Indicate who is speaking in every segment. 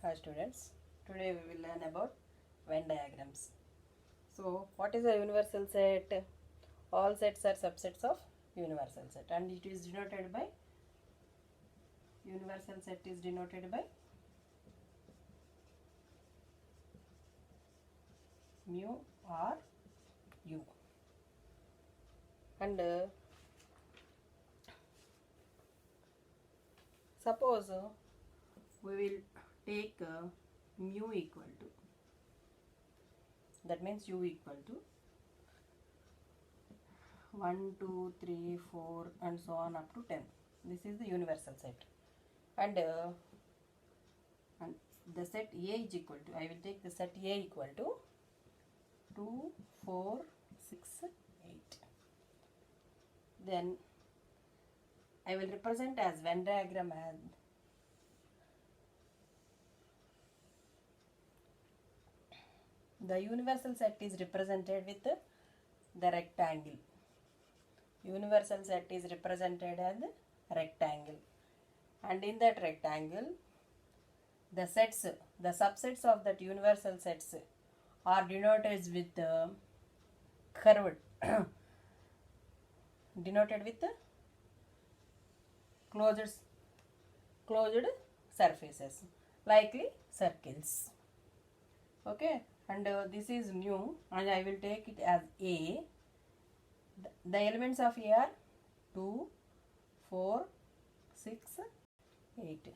Speaker 1: Hi students, today we will learn about Venn diagrams. So what is a universal set? All sets are subsets of universal set and it is denoted by mu or u. And suppose we will take mu equal to, that means u equal to 1, 2, 3, 4 and so on up to 10. This is the universal set. And the set A is equal to, I will take the set A equal to 2, 4, 6, 8. Then I will represent as Venn diagram as the universal set is represented with the rectangle. Universal set is represented as rectangle, and in that rectangle the subsets of that universal sets are denoted with curved denoted with closed surfaces, likely circles. Okay, and this is mu, and I will take it as A. The elements of A are 2, 4, 6, 8,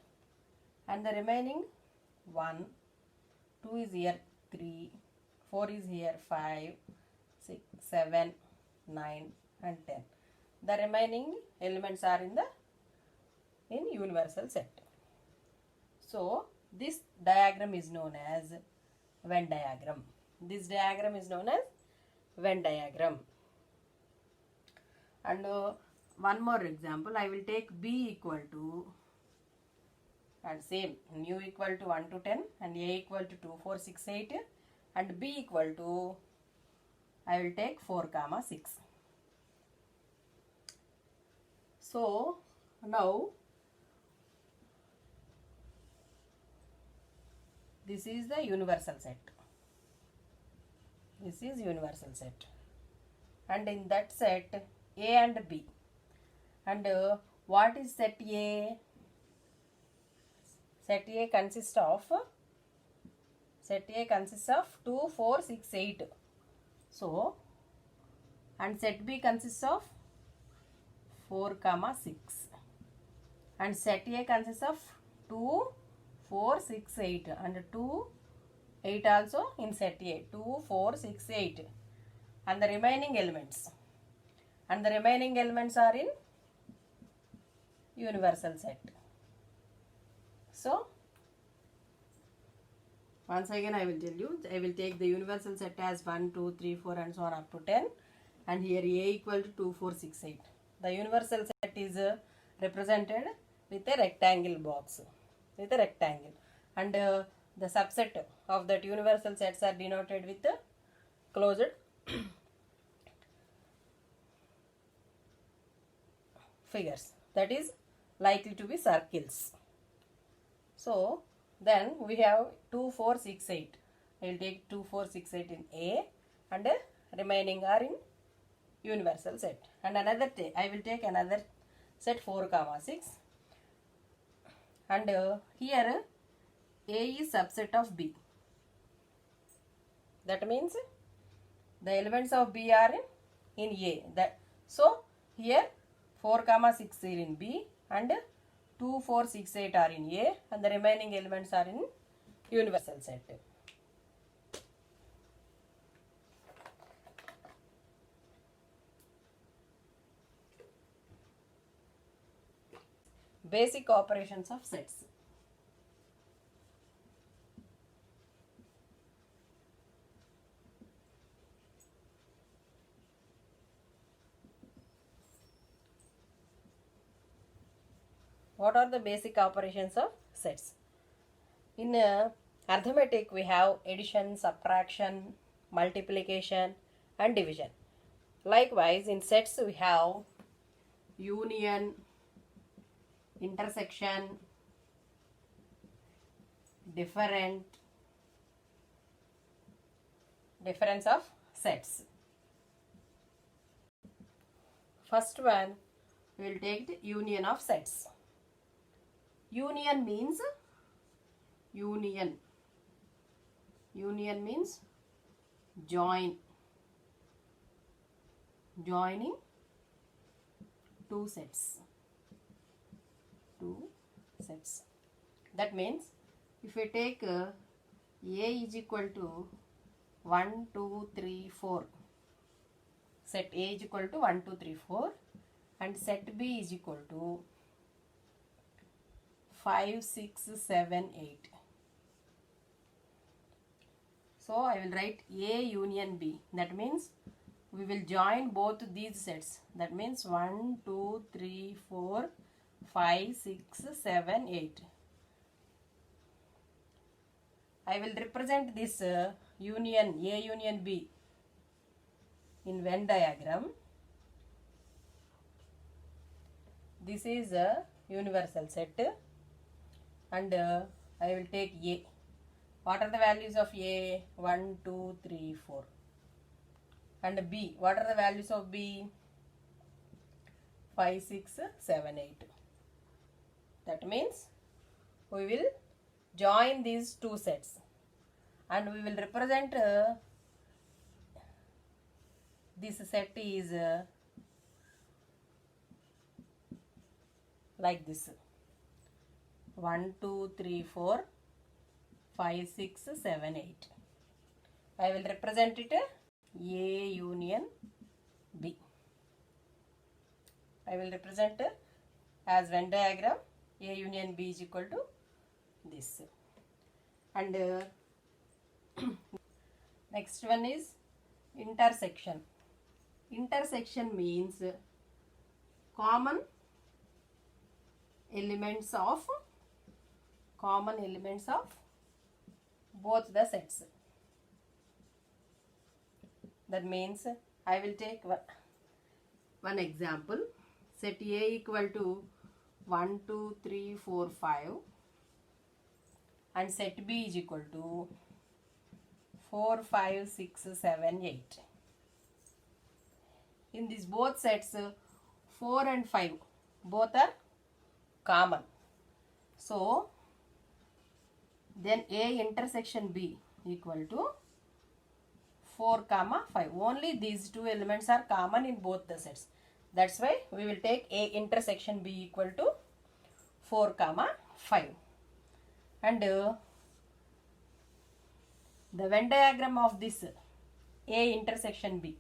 Speaker 1: and the remaining 1, 2 is here 3, 4 is here 5, 6, 7, 9 and 10. The remaining elements are in universal set. So this diagram is known as Venn diagram. This diagram is known as Venn diagram. And one more example, I will take B equal to, and same, mu equal to 1 to 10 and A equal to 2, 4, 6, 8 and B equal to, I will take 4, 6. So now this is the universal set. This is universal set, and in that set A and B. And what is set A? Set A consists of 2, 4, 6, 8. So, and set B consists of 4, 6. And set A consists of 2, 4, 6, 8 and 2, 8 also in set A. 2, 4, 6, 8 and the remaining elements. And the remaining elements are in universal set. So, once again I will tell you, I will take the universal set as 1, 2, 3, 4 and so on up to 10. And here A equal to 2, 4, 6, 8. The universal set is represented with a rectangle box. With a rectangle. And the subset of that universal sets are denoted with closed figures, that is likely to be circles. So then we have 2, 4, 6, 8. I will take 2, 4, 6, 8 in A and remaining are in universal set. And another I will take another set 4, 6. And here A is subset of B. That means the elements of B are in A. So here 4, 6 are in B and 2, 4, 6, 8 are in A and the remaining elements are in universal set. Basic operations of sets. What are the basic operations of sets? In arithmetic, we have addition, subtraction, multiplication and division. Likewise, in sets we have union, intersection, difference of sets. First one, we will take the union of sets. Union means joining two sets. That means if we take A is equal to 1, 2, 3, 4. Set A is equal to 1, 2, 3, 4 and set B is equal to 5, 6, 7, 8. So I will write A union B. That means we will join both these sets. That means 1, 2, 3, 4, 5, 6, 7, 8. I will represent this union A union B in Venn diagram. This is a universal set and I will take A. What are the values of A? 1, 2, 3, 4. And B. What are the values of B? 5, 6, 7, 8. That means we will join these two sets and we will represent this set is like this: 1, 2, 3, 4, 5, 6, 7, 8. I will represent it A union B. I will represent as Venn diagram A union B is equal to this. And next one is intersection. Intersection means common elements of both the sets. That means I will take one example. Set A equal to 1, 2, 3, 4, 5 and set B is equal to 4, 5, 6, 7, 8. In these both sets 4 and 5 both are common. So then A intersection B equal to 4, 5. Only these two elements are common in both the sets. That's why we will take A intersection B equal to 4, 5. And the Venn diagram of this A intersection B.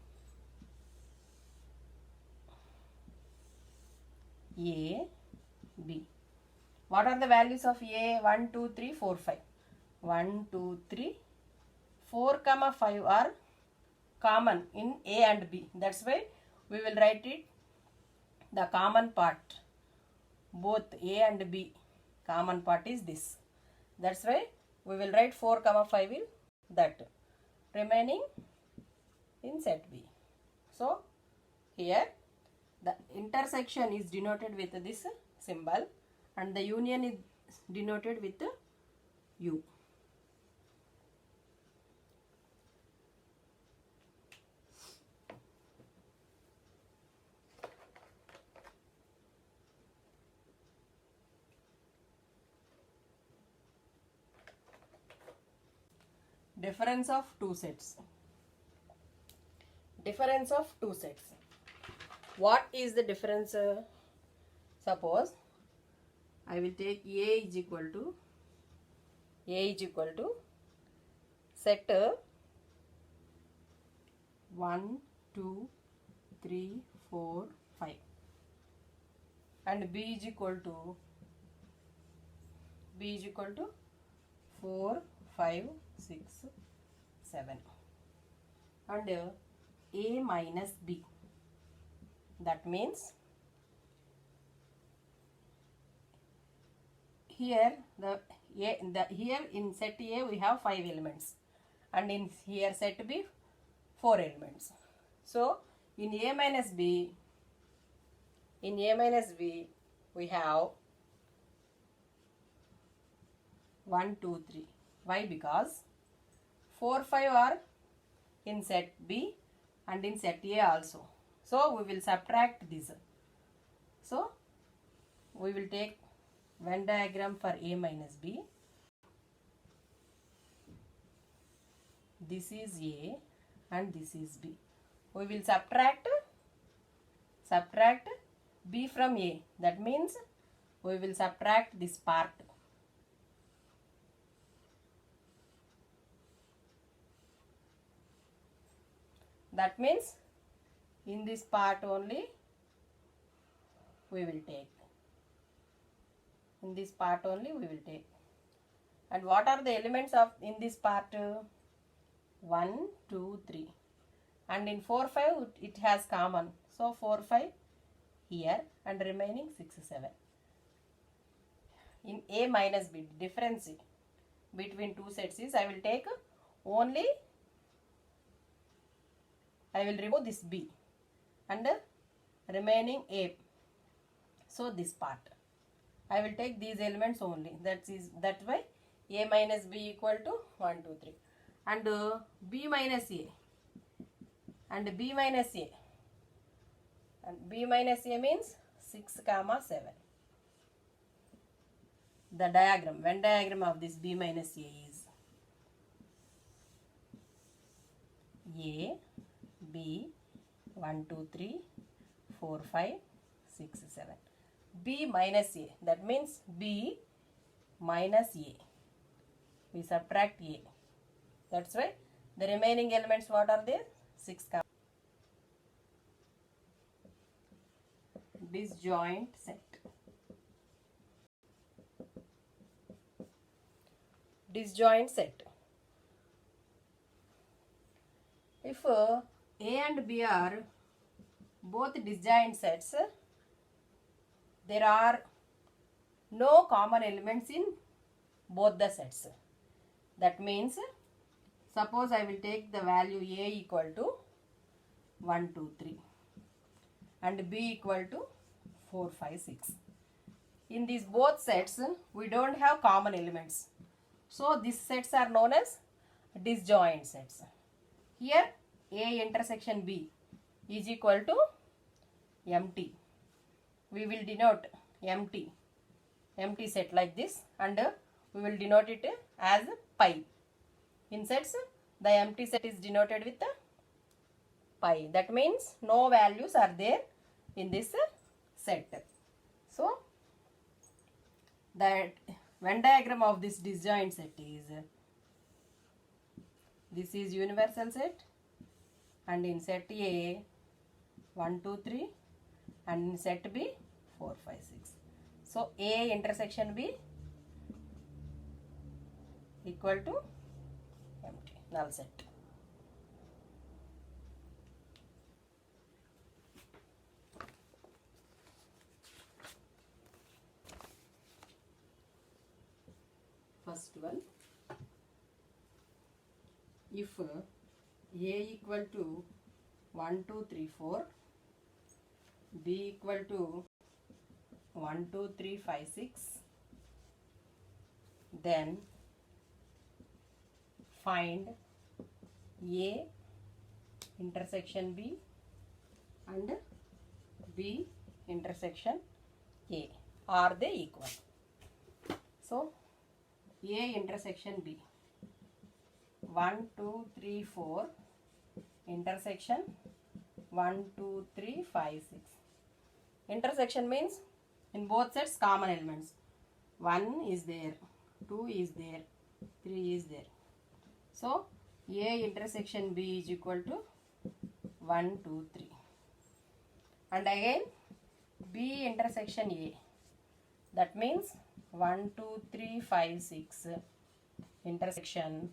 Speaker 1: A, B. What are the values of A? 1, 2, 3, 4, 5. 1, 2, 3, 4, 5 are common in A and B. That's why we will write it the common part. Both A and B common part is this. That's why we will write 4, 5 in that. Remaining in set B. So here the intersection is denoted with this symbol and the union is denoted with U. Difference of two sets. Difference of two sets. What is the difference? Suppose I will take A is equal to set 1, 2, 3, 4, 5 and B is equal to 4, 5, 6, 7 and A minus B. That means here here in set A we have 5 elements and in here set B 4 elements. So in A minus B we have 1, 2, 3. Why? Because 4, 5 are in set B and in set A also. So we will subtract this. So we will take Venn diagram for A minus B. This is A and this is B. We will subtract B from A. That means we will subtract this part. That means in this part only we will take. In this part only we will take. And what are the elements of in this part? 1, 2, 3. And in 4, 5 it has common. So 4, 5 here and remaining 6, 7. In A minus B, difference between two sets is I will take only, I will remove this B and remaining A. So this part I will take these elements only. That's why A minus B equal to 1, 2, 3. And B minus A and B minus A. And B minus A means 6, 7. The diagram, Venn diagram of this B minus A is A, B, 1, 2, 3, 4, 5, 6, 7. B minus A, that means B minus A. We subtract A. That's why the remaining elements what are there? 6. Disjoint set. Disjoint set. If A and B are both disjoint sets, there are no common elements in both the sets. That means, suppose I will take the value A equal to 1, 2, 3 and B equal to 4, 5, 6. In these both sets, we don't have common elements. So these sets are known as disjoint sets. Here A intersection B is equal to empty. We will denote empty set like this, and we will denote it as pi. In sets, the empty set is denoted with pi. That means no values are there in this set. So the Venn diagram of this disjoint set is, this is universal set, and in set A 1, 2, 3 and in set B 4, 5, 6. So A intersection B equal to empty, null set. First one, if A equal to 1, 2, 3, 4, B equal to 1, 2, 3, 5, 6, then find A intersection B and B intersection A. Are they equal? So A intersection B, 1, 2, 3, 4 intersection 1, 2, 3, 5, 6. Intersection means in both sets common elements. 1 is there, 2 is there, 3 is there. So A intersection B is equal to 1, 2, 3. And again B intersection A. That means 1, 2, 3, 5, 6 intersection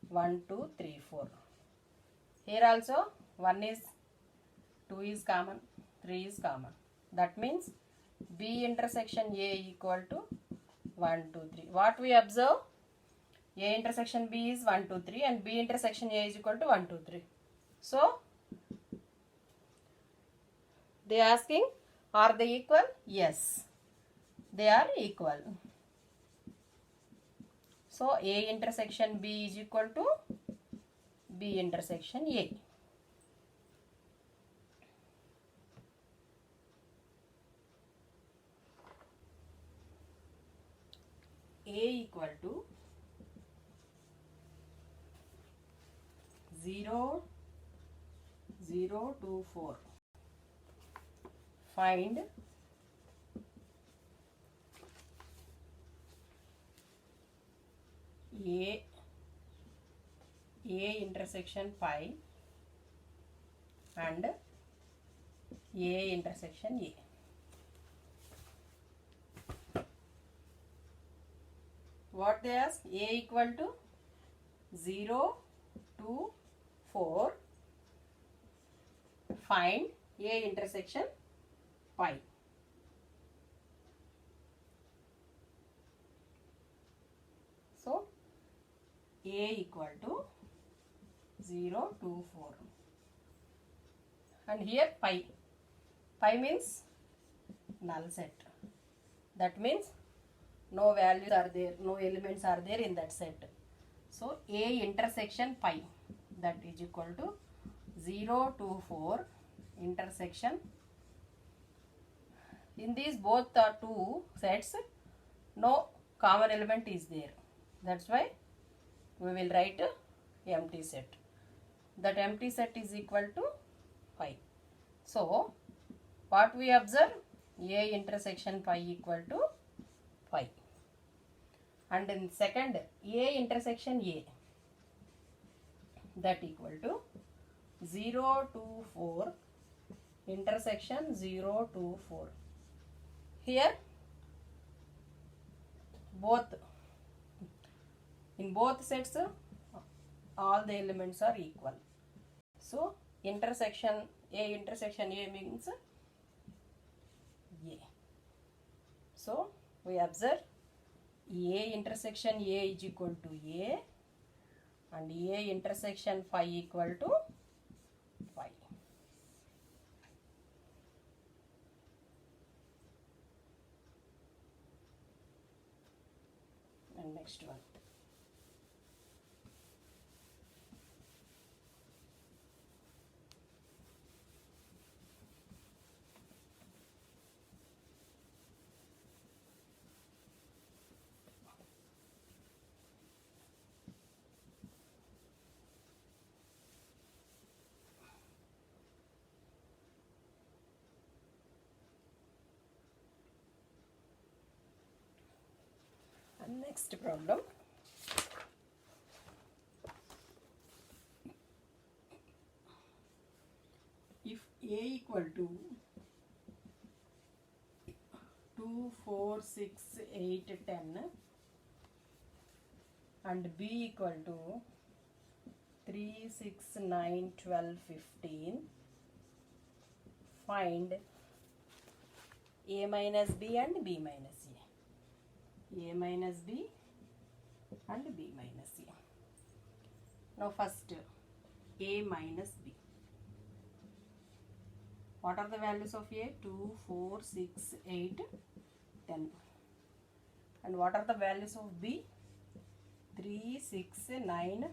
Speaker 1: 1, 2, 3, 4. Here also 1 is, 2 is common, 3 is common. That means B intersection A equal to 1, 2, 3. What we observe? A intersection B is 1, 2, 3 and B intersection A is equal to 1, 2, 3. So they are asking, are they equal? Yes, they are equal. So A intersection B is equal to B intersection A. A equal to 0, 0 to 4. Find A intersection pi and A intersection A. What they ask? A equal to 0 to 4. Find A intersection pi. So A equal to 0 to 4. And here pi. Pi means null set. That means no values are there, no elements are there in that set. So A intersection pi, that is equal to 0 to 4 intersection. In these both two sets, no common element is there. That's why we will write empty set. That empty set is equal to pi. So what we observe? A intersection pi equal to pi. And in second, A intersection A, that equal to 0 to 4 intersection 0 to 4. Here in both sets all the elements are equal. So intersection A means A. So we observe A intersection A is equal to A and A intersection phi equal to phi. And next one. And next problem. If A equal to 2, 4, 6, 8, 10 and B equal to 3, 6, 9, 12, 15, find A minus B and B minus A. A minus B and B minus A. Now first A minus B. What are the values of A? 2, 4, 6, 8, 10. And what are the values of B? 3, 6, 9,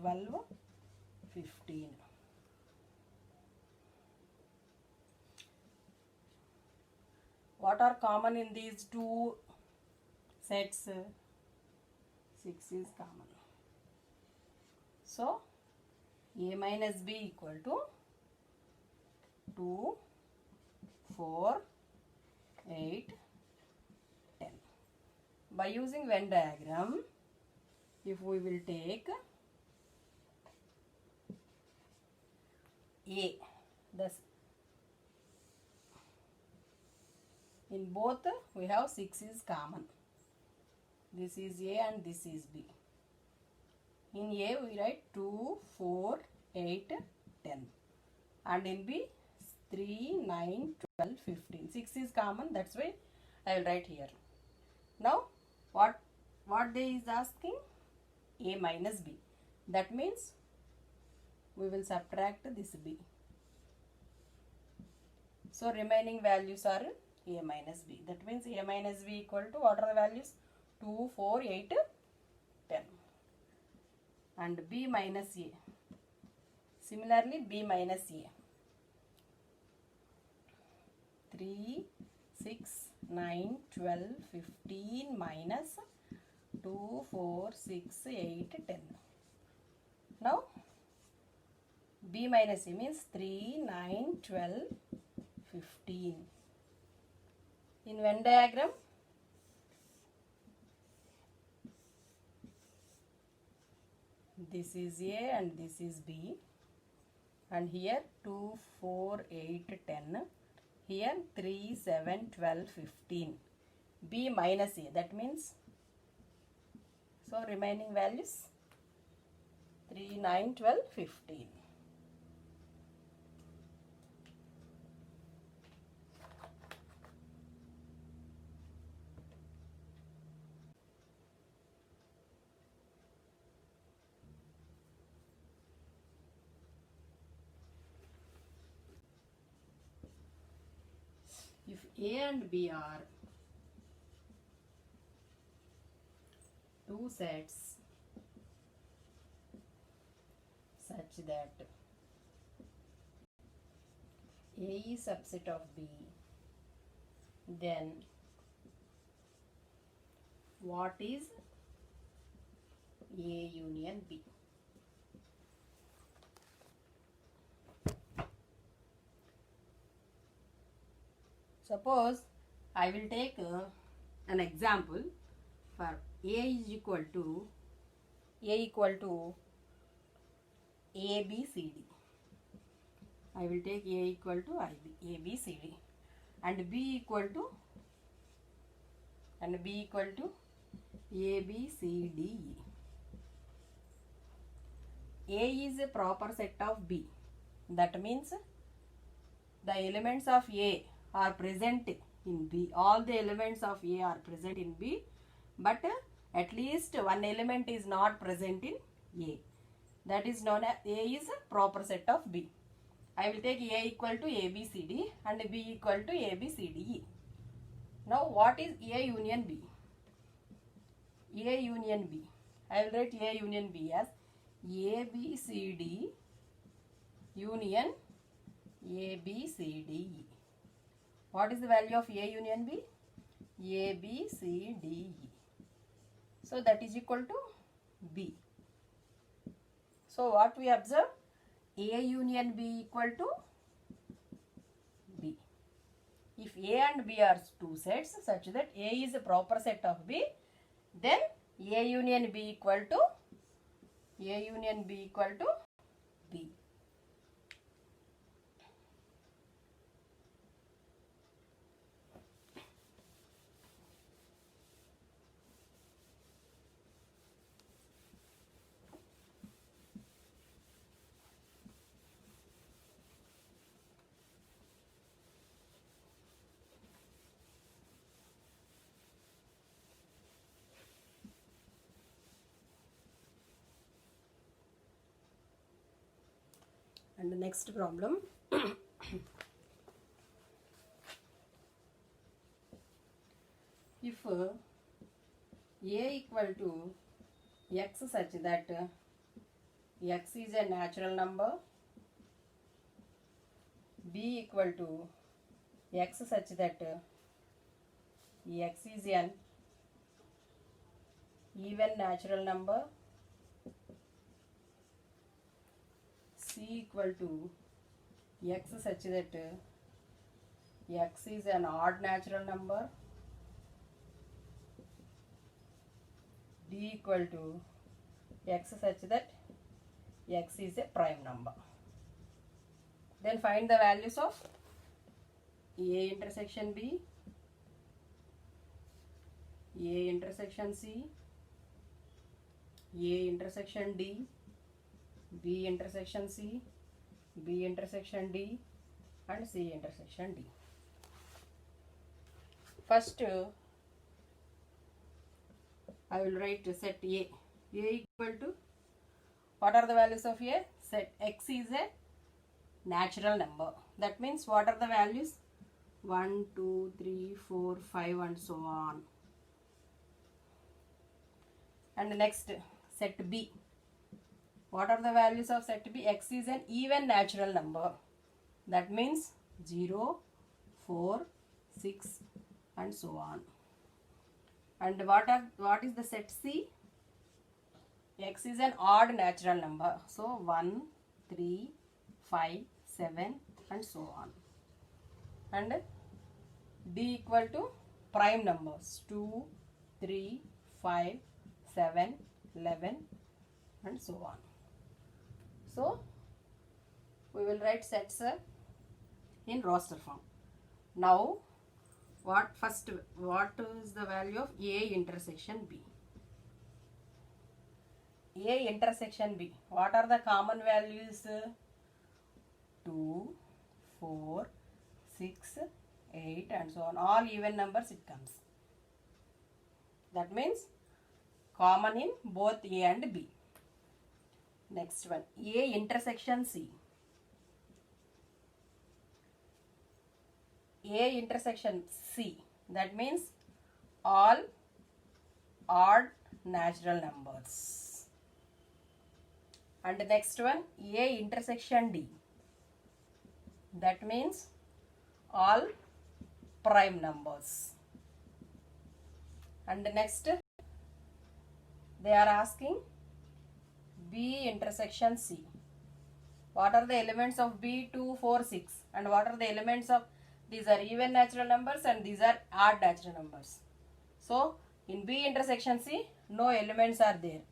Speaker 1: 12, 15. What are common in these two sets? 6 is common. So A minus B equal to 2, 4, 8, 10. By using Venn diagram, if we will take A, thus in both we have 6 is common. This is A and this is B. In A we write 2, 4, 8, 10. And in B 3, 9, 12, 15. 6 is common, that's why I will write here. Now what they is asking? A minus B. That means we will subtract this B. So remaining values are A minus B. That means A minus B equal to, what are the values? 2, 4, 8, 10. and b minus a. Similarly, b minus a. 3, 6, 9, 12, 15 minus 2, 4, 6, 8, 10. Now, b minus a means 3, 9, 12, 15. In Venn diagram, this is A and this is B, and here 2, 4, 8, 10, here 3, 7, 12, 15. B minus A, that means, so remaining values 3, 9, 12, 15. If A and B are two sets such that A is subset of B, then what is A union B? Suppose I will take an example for A is equal to ABCD. I will take A equal to ABCD and B equal to ABCDE. A is a proper set of B. That means the elements of A are present in B. All the elements of A are present in B, but at least one element is not present in A. That is known as A is a proper set of B. I will take A equal to ABCD and B equal to ABCDE. Now what is A union B? A union B. I will write A union B as ABCD union ABCDE. What is the value of A union B? ABCDE. So that is equal to B. So what we observe? A union B equal to B. If A and B are two sets such that A is a proper set of B, then A union B equal to B. And the next problem. If A equal to X such that X is a natural number, B equal to X such that X is an even natural number, C equal to X such that X is an odd natural number, D equal to X such that X is a prime number. Then find the values of A intersection B, A intersection C, A intersection D, B intersection C, B intersection D, and C intersection D. First, I will write set A. A equal to, what are the values of A? Set X is a natural number. That means what are the values? 1, 2, 3, 4, 5 and so on. And next, set B. What are the values of set B? X is an even natural number. That means 0, 4, 6 and so on. And what is the set C? X is an odd natural number. So 1, 3, 5, 7 and so on. And D equal to prime numbers 2, 3, 5, 7, 11 and so on. So we will write sets in roster form. Now what is the value of A intersection B? A intersection B. What are the common values? 2, 4, 6, 8 and so on. All even numbers it comes. That means common in both A and B. Next one, A intersection C. A intersection C. That means all odd natural numbers. And the next one, A intersection D. That means all prime numbers. And the next, they are asking B intersection C. What are the elements of B? 2, 4, 6. And what are the elements of, these are even natural numbers and these are odd natural numbers. So in B intersection C, no elements are there.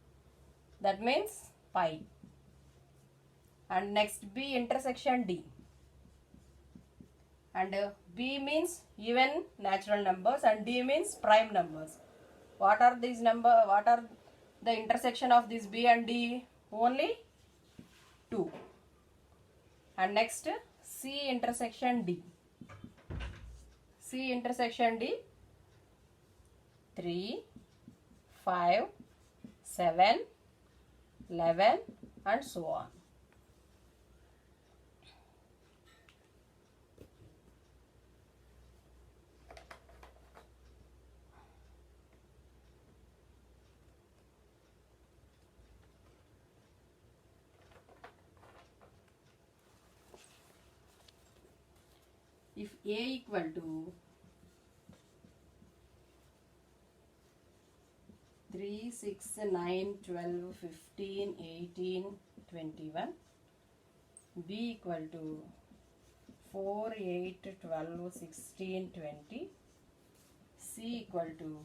Speaker 1: That means pi. And next, B intersection D. And B means even natural numbers and D means prime numbers. What are these numbers? What are the intersection of this B and D? Only 2. And next, C intersection D. C intersection D, 3, 5, 7, 11 and so on. If A equal to 3, 6, 9, 12, 15, 18, 21, B equal to 4, 8, 12, 16, 20, C equal to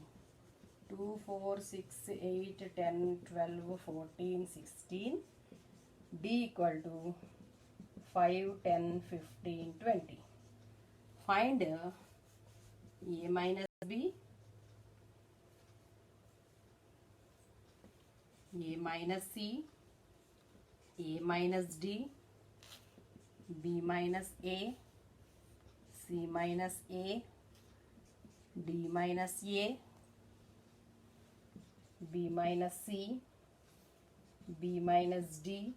Speaker 1: 2, 4, 6, 8, 10, 12, 14, 16, D equal to 5, 10, 15, 20. Find A minus B, A minus C, A minus D, B minus A, C minus A, D minus A, B minus C, B minus D,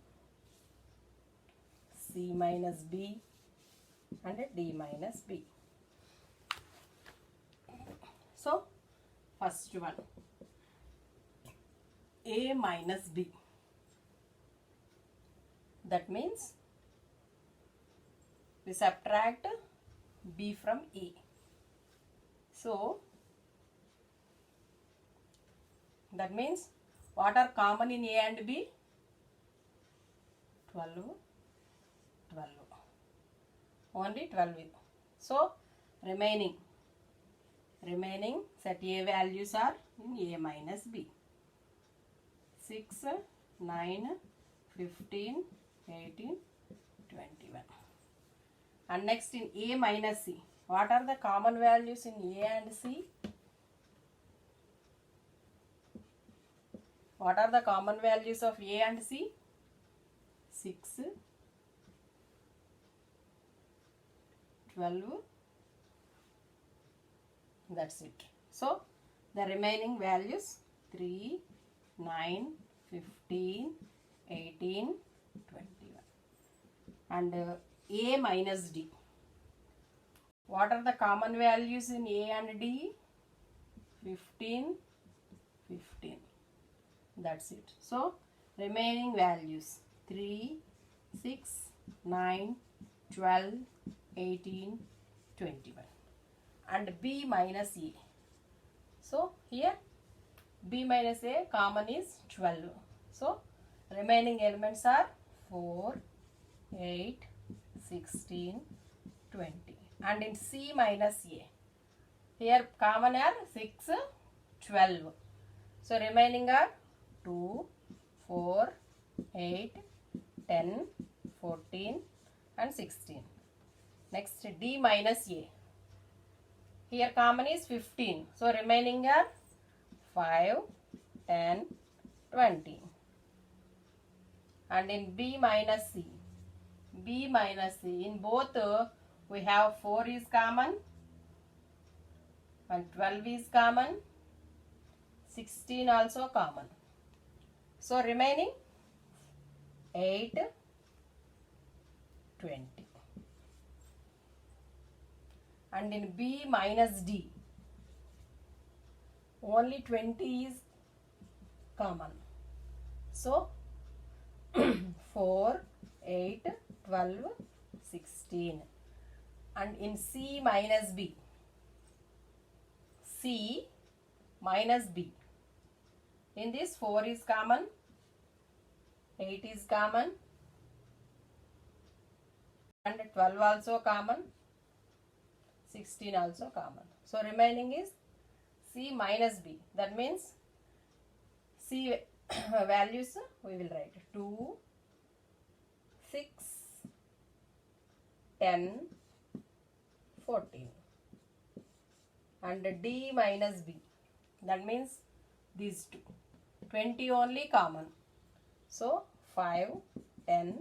Speaker 1: C minus B and D minus B. So first one, A minus B. That means we subtract B from A. So that means what are common in A and B? 12, 12. Only 12. So remaining set A values are in A minus B. 6, 9, 15, 18, 21. And next in A minus C. What are the common values in A and C? What are the common values of A and C? 6, 12, that's it. So the remaining values 3, 9, 15, 18, 21. And A minus D. What are the common values in A and D? 15, 15. That's it. So remaining values 3, 6, 9, 12, 18, 21 and B minus A. So here B minus A common is 12. So remaining elements are 4, 8, 16, 20 and in C minus A. Here common are 6, 12. So remaining are 2, 4, 8, 10, 14 and 16. Next D minus A. Here common is 15. So remaining are 5, 10, 20. And in B minus C. B minus C. In both we have 4 is common and 12 is common. 16 also common. So remaining 8, 20. And in B minus D, only 20 is common. So 4, 8, 12, 16. And in C minus B, C minus B. In this 4 is common, 8 is common and 12 also common, 16 also common. So remaining is C minus B. That means C values we will write 2, 6, 10, 14 and D minus B. That means these two. 20 only common. So 5, 10,